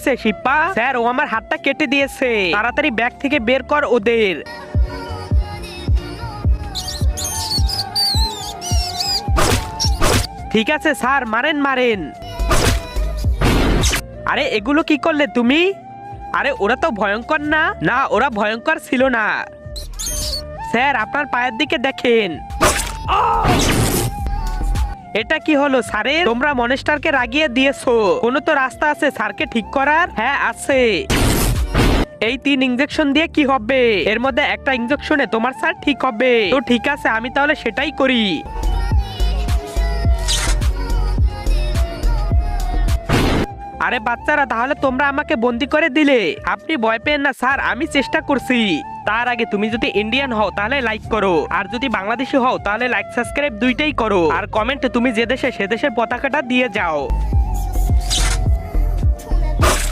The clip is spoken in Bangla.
হয়েছে শিপ্পা? স্যার ও আমার হাতটা কেটে দিয়েছে, তাড়াতাড়ি ব্যাগ থেকে বের কর ওদের। ঠিক আছে স্যার, মারেন মারেন। আরে এগুলো কি করলে তুমি? আরে ওরা তো ভয়ঙ্কর না। না, ওরা ভয়ঙ্কর ছিল না। স্যার আপনার পায়ের দিকে দেখেন। এটা কি হলো স্যারের? তোমরা মনস্টারকে রাগিয়ে দিয়েছো। কোনো তো রাস্তা আছে স্যারকে ঠিক করার? হ্যাঁ আছে। এই 3 ইনজেকশন দিয়ে কি হবে? এর মধ্যে একটা ইনজেকশনে তোমার স্যার ঠিক হবে। তো ঠিক আছে, আমি তাহলে সেটাই করি। আরে বাচ্চারা, তাহলে তোমরা আমাকে বন্দি করে দিলে। আপনি ভয় পেন না স্যার, আমি চেষ্টা করছি। তার আগে তুমি যদি ইন্ডিয়ান হও তাহলে লাইক করো, আর যদি বাংলাদেশি হও তাহলে লাইক সাবস্ক্রাইব দুইটাই করো, আর কমেন্টে তুমি যে দেশে সে দেশের পতাকাটা দিয়ে যাও।